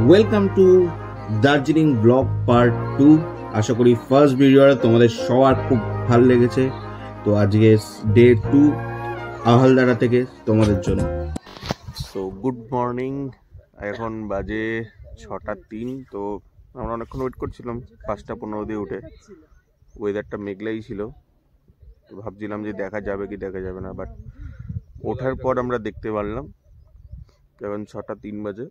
Welcome to Darjeeling blog part 2। আশা করি first ভিডিওটা তোমাদের সবার খুব ভালো লেগেছে। তো আজকে ডে 2 আহলদারা থেকে তোমাদের জন্য। সো গুড মর্নিং, এখন বাজে 6:03। তো আমরা অনেকক্ষণ ওয়েট করছিলাম 5:15 দিয়ে উঠে। ওয়েদারটা মেঘলাই ছিল, তো ভাবছিলাম যে দেখা যাবে কি দেখা যাবে না, বাট ওঠার পর আমরা দেখতে পারলাম এখন 6:03 বাজে,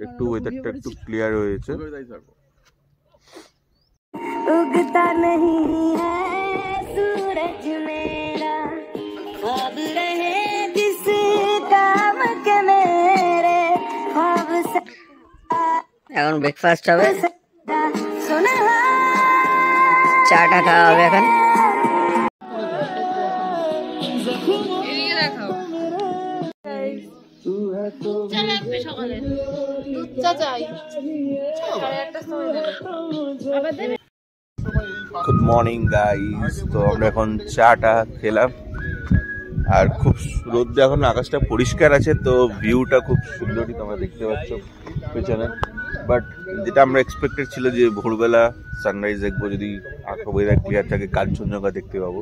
একটু ওয়েদারটা একটু ক্লিয়ার হয়েছে। উগতা नहीं है सूरज मेरा ख्वाब रहे जिस काम के मेरे ख्वाब से। এখন ব্রেকফাস্ট হবে, চাটা খাওয়া হবে এখন। গুড মর্নিং গাইস, তো আমরা এখন চাটা খেলাম আর খুব রোদ, এখন আকাশটা পরিষ্কার আছে, তো ভিউটা খুব সুন্দরই তোমরা দেখতে পাচ্ছ পেছনে। বাট যেটা আমরা এক্সপেক্টেড ছিল যে ভোরবেলা সানরাইজ দেখবো, যদি ওয়েদার ক্লিয়ার থাকে কাঞ্চনজঙ্ঘা দেখতে পাবো,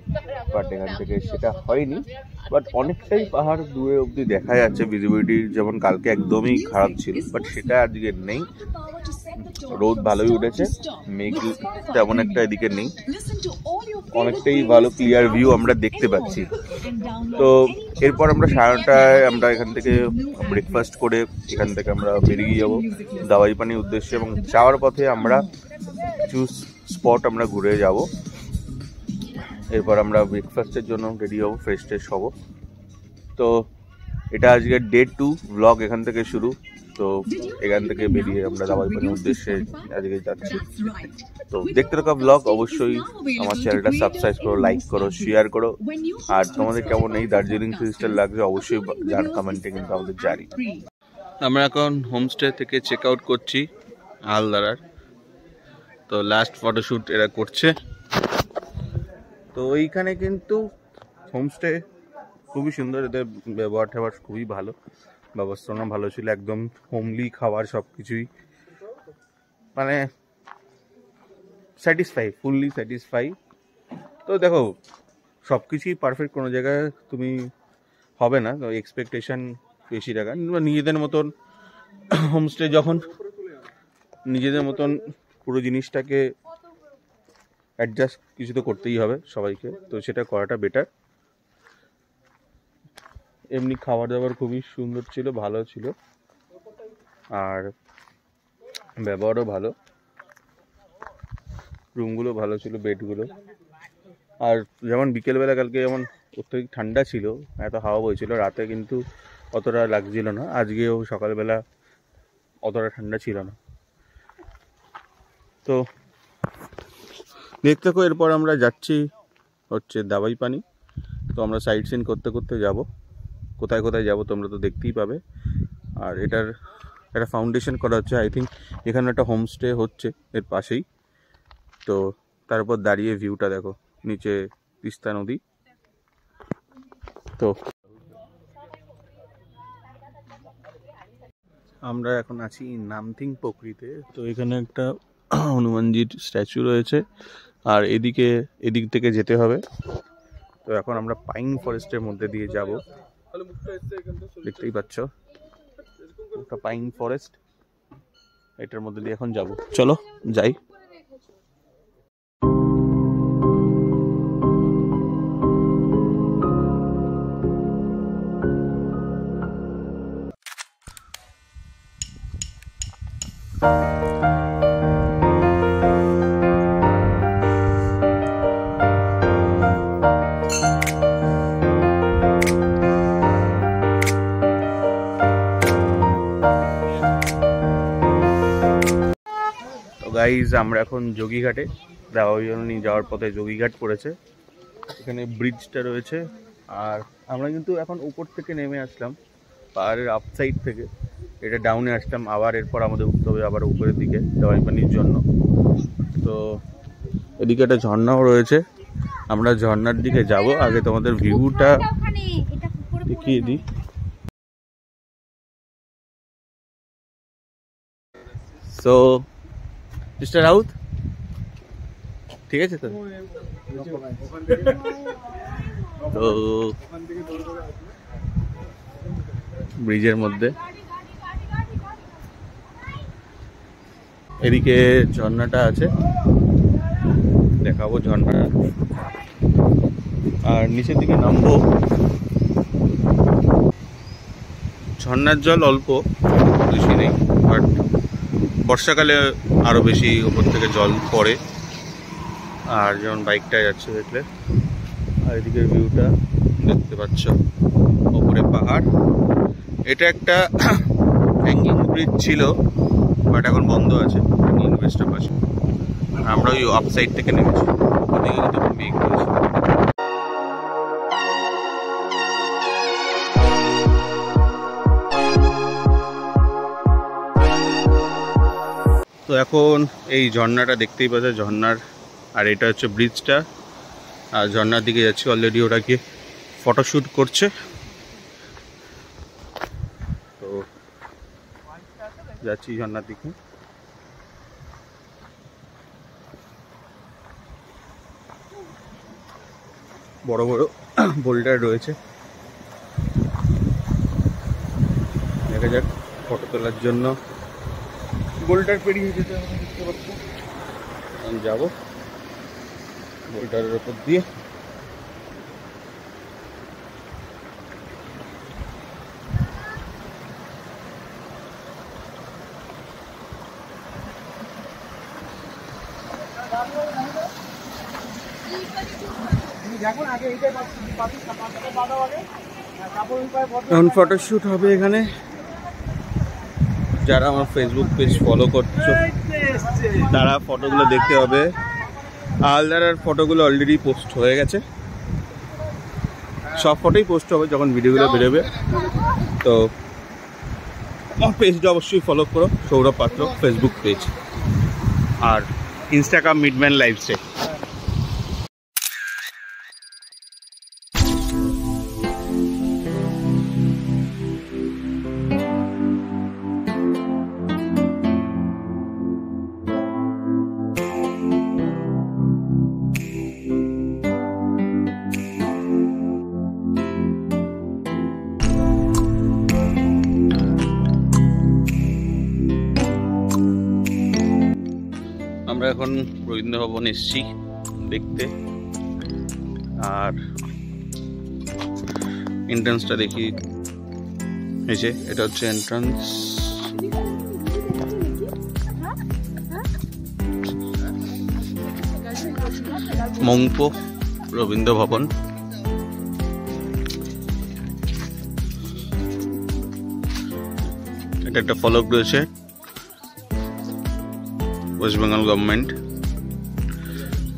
বাট এখান থেকে সেটা হয়নি। বাট অনেকটাই পাহাড় দূরে অবধি দেখা যাচ্ছে, ভিজিবিলিটি যেমন কালকে একদমই খারাপ ছিল, বাট সেটা আজকে নেই। রোদ ভালোই উঠেছে, মেঘ তেমন একটা এদিকে নেই, অনেকটাই ভালো ক্লিয়ার ভিউ আমরা দেখতে পাচ্ছি। তো এরপর আমরা 9:30টায় আমরা এখান থেকে ব্রেকফাস্ট করে এখান থেকে আমরা বেরিয়ে যাবো দাওয়াই পানির উদ্দেশ্যে, এবং যাওয়ার পথে আমরা কিছু স্পট আমরা ঘুরে যাব। এরপর আমরা ব্রেকফাস্টের জন্য রেডি হবো, ফ্রেশ ট্রেশ হবো। তো এটা আজকে ডে 2 ব্লগ এখান থেকে শুরু। তো এখান থেকে বেরিয়ে আমরা দাওয়াই পানির উদ্দেশ্যে আজকে যাচ্ছি। তো দেখতে থাকা ব্লগ, অবশ্যই আমার চ্যানেলটা সাবস্ক্রাইব করো, লাইক করো, শেয়ার করো। আর তোমাদের কেমন এই দার্জিলিং সিরিজটা লাগছে অবশ্যই জান কমেন্টে, কিন্তু আমাদের জানি। আমরা এখন হোমস্টে থেকে চেক আউট করছি আহলদারার। তো লাস্ট ফটোশ্যুট এরা করছে। তো এইখানে কিন্তু হোমস্টে খুবই সুন্দর, এদের ব্যবহার ট্যাবহার খুবই ভালো, ব্যবস্থাপনা ভালো ছিল, একদম হোমলি খাবার সব কিছুই, মানে স্যাটিসফাই, ফুললি স্যাটিসফাই। তো দেখো সব কিছুই পারফেক্ট কোনো জায়গায় তুমি হবে না, তো এক্সপেকটেশন বেশি রাখা। নিজেদের মতন হোমস্টে যখন নিজেদের মতন পুরো জিনিসটাকে অ্যাডজাস্ট কিছু তো করতেই হবে সবাইকে, তো সেটা করাটা বেটার। এমনি খাবার দাবার খুবই সুন্দর ছিল, ভালো ছিল, আর ব্যবহারও ভালো, রুমগুলো ভালো ছিল, বেডগুলো। আর যেমন বিকেলবেলা কালকে যেমন অত্যধিক ঠান্ডা ছিল, এত হাওয়া বইছিল, রাতে কিন্তু অতটা লাগছিল না। আজকেও সকালবেলা অতটা ঠান্ডা ছিল না। তো দেখতে থাকো, এরপর আমরা যাচ্ছি হচ্ছে দাওয়াই পানি। তো আমরা সাইট সিন করতে করতে যাব, কোথায় কোথায় যাব তোমরা তো দেখতেই পাবে। আর এটার একটা ফাউন্ডেশন করা হচ্ছে, আই থিঙ্ক এখানে একটা হোমস্টে হচ্ছে এর পাশেই। তো তারপর দাঁড়িয়ে ভিউটা দেখো, নিচে তিস্তা নদী। তো আমরা এখন আছি নামথিং পোখরিতে। তো এখানে একটা হনুমানজির স্ট্যাচু রয়েছে, আর এদিক থেকে যেতে হবে। তো এখন আমরা পাইন ফরেস্টের মধ্যে দিয়ে যাব, দেখতেই পাচ্ছ একটা পাইন ফরেস্ট, এটার মধ্যে দিয়ে এখন যাব। চলো যাই। গাইজ আমরা এখন যোগীঘাটে, দাওয়াই পানি যাওয়ার পথে যোগীঘাট পড়েছে, এখানে ব্রিজটা রয়েছে। আর আমরা কিন্তু এখন উপর থেকে নেমে আসলাম, পাহাড়ের আপ সাইড থেকে এটা ডাউনে আসলাম, আবার এরপর আমাদের উঠতে হবে আবার উপরের দিকে দাওয়াই পানির জন্য। তো এদিকে একটা ঝর্ণাও রয়েছে, আমরা ঝর্ণার দিকে যাব। আগে তোমাদের ভিউটা দেখিয়ে দিই। সো মিস্টার রাউত ঠিক আছে তো? তো ব্রিজের মধ্যে এদিকে ঝর্ণাটা আছে, দেখাবো ঝর্ণা। আর নিচের দিকে নামবো। ঝর্ণার জল অল্প, বেশি নেই, বাট বর্ষাকালে আরো বেশি উপর থেকে জল পড়ে। আর যেমন বাইকটা যাচ্ছে দেখলে, আর এদিকের ভিউটা দেখতে পাচ্ছ, ওপরে পাহাড়। এটা একটা হ্যাঙ্গিং ব্রিজ ছিল, বাট এখন বন্ধ আছে হ্যাঙ্গিং ব্রিজটার পাশে। আমরা ওই অফ সাইড থেকে নেমেছি, ওদিকে কিন্তু মেঘ করেছে। তো এখন এই ঝর্ণাটা দেখতেই পাচ্ছ, ঝর্ণার, আর এটা হচ্ছে ব্রিজটা। আর ঝর্ণার দিকে যাচ্ছি, অলরেডি ওটা গিয়ে ফটোশ্যুট করছে। তো যাচ্ছি ঝর্ণার দিকে। বড় বড় বোল্ডার রয়েছে, দেখা যাক। ফটো তোলার জন্য বোল্ডার পেরিয়ে যেতে হবে, দেখতে পাচ্ছ। আমি যাবো বোল্ডারের ওপর দিয়ে। এখন ফটোশ্যুট হবে এখানে। যারা আমার ফেসবুক পেজ ফলো করছো তারা ফটোগুলো দেখতে হবে। আলদারার ফটোগুলো অলরেডি পোস্ট হয়ে গেছে, সব ফটোই পোস্ট হবে যখন ভিডিওগুলো বেরোবে। তো আমার পেজটা অবশ্যই ফলো করো, সৌরভ পাত্র ফেসবুক পেজ, আর ইনস্টাগ্রাম মিডম্যান লাইফস্টাইল। আমরা এখন রবীন্দ্র ভবন এসছি দেখতে, আর এন্ট্রান্সটা দেখি। এই যে এটা হচ্ছে এন্ট্রান্স। মংপো রবীন্দ্র ভবন। এটা একটা ফলক রয়েছে, ওয়েস্ট বেঙ্গল গভর্নমেন্ট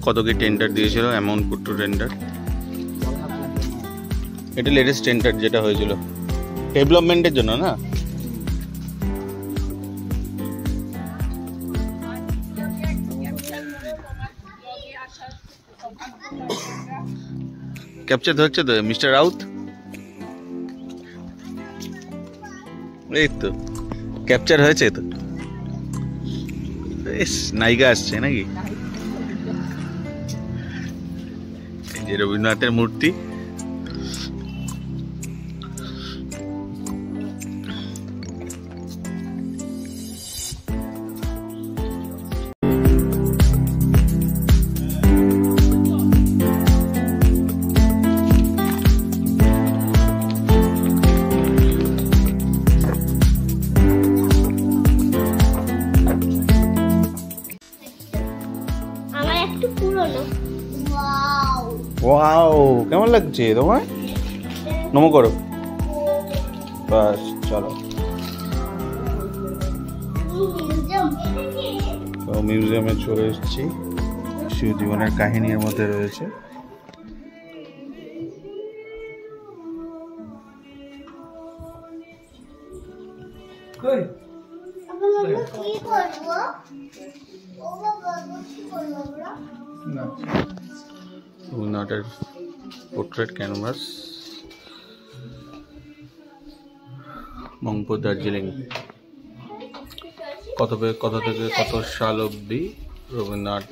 কত কি টেন্ডার দিয়েছিল, অ্যামাউন্ট পুট টু টেন্ডার। এটা লেটেস্ট টেন্ডার যেটা হয়েছিল ডেভেলপমেন্টের জন্য, না? ক্যাপচার হচ্ছে তো মিস্টার রাউত? এই তো ক্যাপচার হয়েছে তো, নায়িকা আসছে নাকি? যে রবীন্দ্রনাথের মূর্তি। ওয়াও, কেমন লাগছে তোমার? নমো করো, বাস চলো। তো মিউজিয়ামে চলে এসেছি, শিবজীবনের কাহিনীর মধ্যে রয়েছে। রবীন্দ্রনাথের পোর্ট্রেট ক্যানভাস, মংপো দার্জিলিং। কত থেকে কত সাল অবধি রবীন্দ্রনাথ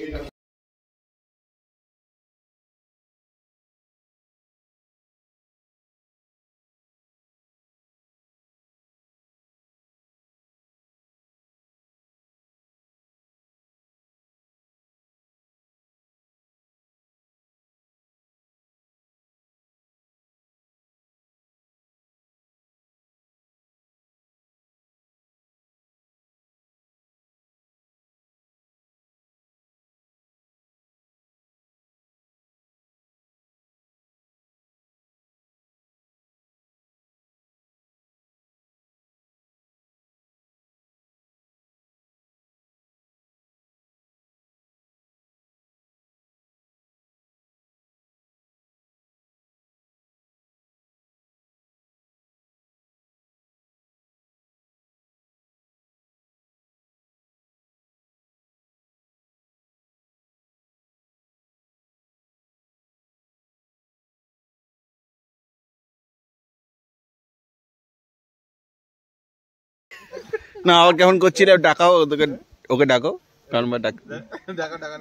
না আবার কেমন করছিল ডাকাও তোকে ওকে ডাকো কারণ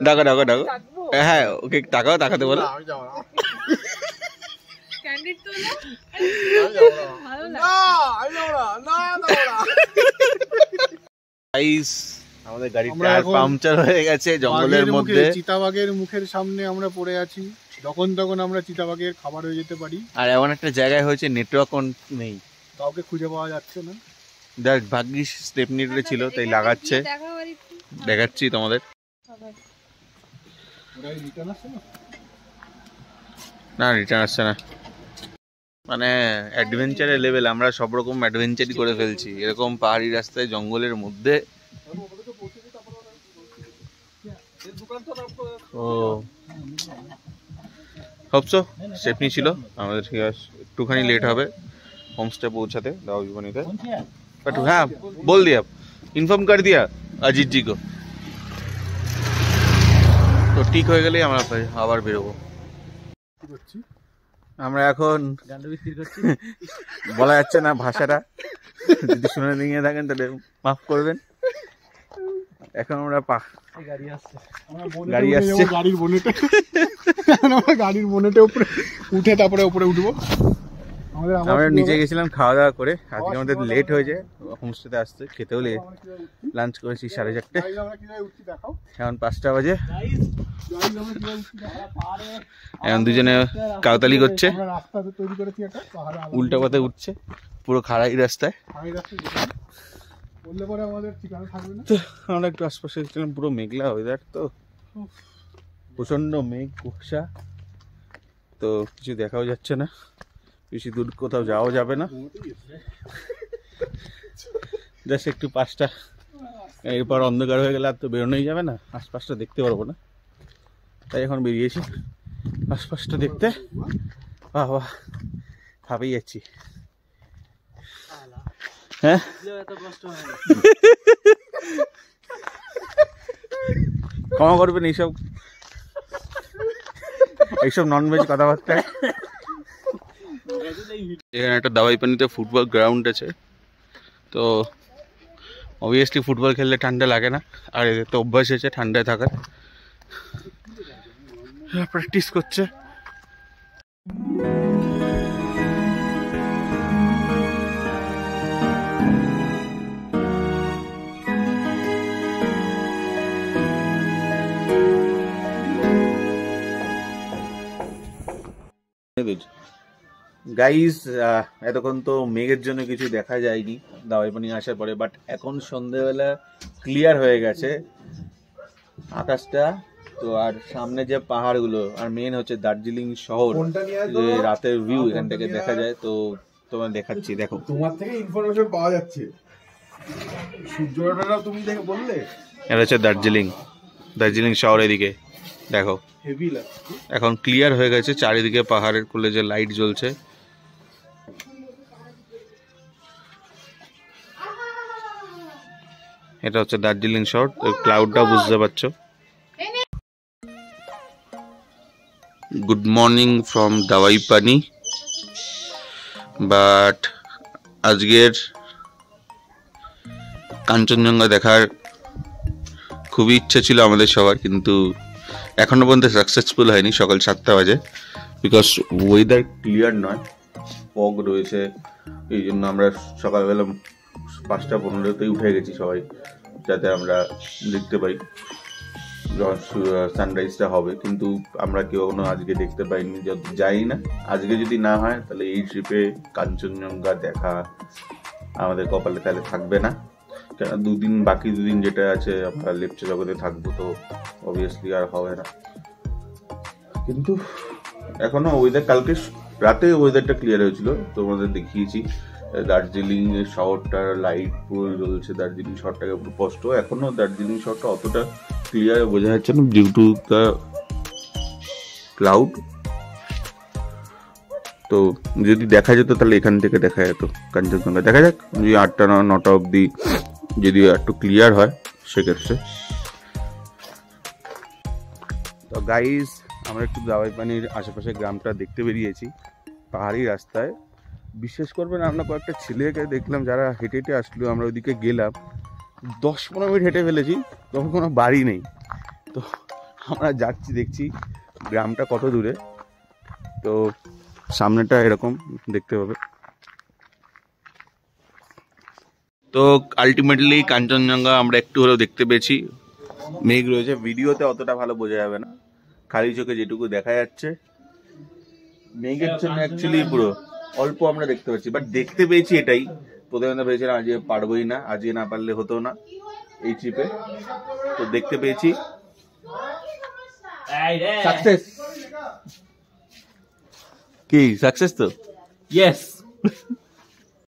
ডাকো ডাকো ডাকো হ্যাঁ ওকে ডাকাও ডাকাতে বলো আমাদের গাড়ি টায়ার পাংচার হয়ে গেছে জঙ্গলের মধ্যে চিতাবাঘের মুখের সামনে আমরা পড়ে আছি যখন তখন আমরা চিতাবাঘের খাবার হয়ে যেতে পারি আর এমন একটা জায়গায় হয়েছে নেটওয়ার্ক নেই কাউকে খুঁজে পাওয়া যাচ্ছে না দেখ ভাগ্যিস স্টেপ নিডলে ছিল তাই লাগাচ্ছে দেখাচ্ছি তোমাদের না রিটার্ন আসছে না মানে অ্যাডভেঞ্চারের লেভেল আমরা সব রকম অ্যাডভেঞ্চারই করে ফেলছি এরকম পাহাড়ি রাস্তায় জঙ্গলের মধ্যে ও হোপসো স্টেপনি ছিল আমাদের ঠিক আছে একটুখানি লেট হবে হোমস্টে পৌঁছাতে दावाईपानी बट हाँ बोल दिया इन्फॉर्म कर दिया अजीत जी को তো ঠিক হয়ে গেলেই আমরা আবার বেরোবো আমরা এখন বলা যাচ্ছে না ভাষাটা যদি শুনে নিয়ে থাকেন তাহলে মাফ করবেন এখন আমরা গাড়ি আসছে গাড়ির বনেটে উপরে উঠে তারপরে উপরে উঠবো আমরা নিচে গেছিলাম খাওয়া দাওয়া করে আজকে আমাদের লেট হয়ে যায় হোমস্টেতে আসতে খেতেও লাঞ্চ করেছি 4:30 এখন 5টা বাজে এখন দুজনে কাউতালি করছে উল্টা পথে উঠছে পুরো খাড়াই রাস্তায় তো আমরা একটু আশপাশে গেছিলাম পুরো মেঘলা ওয়েদার তো প্রচন্ড মেঘ কুয়াশা তো কিছু দেখাও যাচ্ছে না বেশি দূর কোথাও যাওয়া যাবে না জাস্ট একটু 5টা এরপর অন্ধকার হয়ে গেলে আর তো বেরোনোই যাবে না আশপাশটা দেখতে পারবো না তাই এখন বেরিয়েছি আশপাশটা দেখতে বাহ বাহ ভাবেই যাচ্ছি হ্যাঁ ক্ষমা করবেন এইসব ননভেজ কথাবার্তা এখানে একটা দাওয়াইপানিতে ফুটবল গ্রাউন্ড আছে তো অবভিয়াসলি ফুটবল খেললে ঠান্ডা লাগে না আর এদের তো অভ্যাস হয়েছে ঠান্ডায় থাকার প্র্যাকটিস করছে গাইস এতক্ষণ তো মেঘের জন্য কিছু দেখা যায়নি দাওয়াইপানি আসার পরে বাট এখন সন্ধ্যেবেলা ক্লিয়ার হয়ে গেছে আকাশটা তো আর সামনে যে পাহাড়গুলো আর মেন হচ্ছে দার্জিলিং শহর যে রাতের ভিউ এখান থেকে দেখা যায় তো তোমার দেখাচ্ছি দেখো তোমার থেকে ইনফরমেশন পাওয়া যাচ্ছে সূর্যোদয়টা তুমি দেখে বললে এটা হচ্ছে দার্জিলিং শহর এদিকে দেখো হেভি লাগছে এখন ক্লিয়ার হয়ে গেছে চারিদিকে পাহাড়ের কোলে যে লাইট জ্বলছে এটা হচ্ছে দার্জিলিং শহর ক্লাউডটা বুঝতে পারছো good morning from Dawaipani but আজকের কাঞ্চনজঙ্ঘা দেখার খুবই ইচ্ছা ছিল আমাদের সবার, কিন্তু এখনো পর্যন্ত সাকসেসফুল হয়নি। সকাল 7টা বাজে, বিকজ ওয়েদার ক্লিয়ার নয়, ফগ রয়েছে। এই জন্য আমরা সকালবেলা 5:15তেই উঠে গেছি সবাই, যাতে আমরা দেখতে পাই যখন সানরাইজটা হবে। কিন্তু আমরা কেউ আজকে দেখতে পাইনি, যাই না। আজকে যদি না হয় তাহলে এই ট্রিপে কাঞ্চনজঙ্ঘা দেখা আমাদের কপালে তাহলে থাকবে না। কেন বাকি দুদিন যেটা আছে আমরা লেপচা জগতে থাকবো, তো অবভিয়াসলি আর হবে না। কিন্তু এখনো ওয়েদার, কালকে রাতে ওয়েদারটা ক্লিয়ার হয়েছিল, তোমাদের দেখিয়েছি। দার্জিলিং শহরটার লাইট পুরো জ্বলছে, দার্জিলিং শহরটাকে পুরো স্পষ্ট। এখনো দার্জিলিং শহরটা অতটা ক্লিয়ার বোঝা যাচ্ছে না ডিউ টু দ্য ক্লাউড। তো যদি দেখা যেত তাহলে এখান থেকে দেখা যেত কাঞ্চনজঙ্ঘা। দেখা যাক যদি 8টা 9টা অব্দি যদি একটু ক্লিয়ার হয় সেক্ষেত্রে। তো গাইস, আমরা একটু দাওয়াই পানির আশেপাশে গ্রামটা দেখতে বেরিয়েছি পাহাড়ি রাস্তায়। বিশ্বাস করবেন, আমরা কয়েকটা ছেলেকে দেখলাম যারা হেঁটে হেঁটে আসলো। আমরা ওইদিকে গেলাম, 10-15 মিনিট হেঁটে ফেলেছি, তখন কোনো বাড়ি নেই। তো আমরা যাচ্ছি, দেখছি গ্রামটা কত দূরে। তো সামনেটা এরকম দেখতে পাবে। তো আলটিমেটলি কাঞ্চনজঙ্ঘা আমরা একটু হলেও দেখতে পেয়েছি। মেঘ রয়েছে, ভিডিওতে অতটা ভালো বোঝা যাবে না, খালি চোখে যেটুকু দেখা যাচ্ছে মেঘের জন্য অ্যাকচুয়ালি পুরো অল্প আমরা দেখতে পাচ্ছি, বাট দেখতে পেয়েছি। এটাই প্রথমে ভেবেছিলাম আজকে পারবোই না, আজকে না পারলে হতো না এই ট্রিপে। তো দেখতে পেয়েছি, সাকসেস। কি সাকসেস? তো Yes.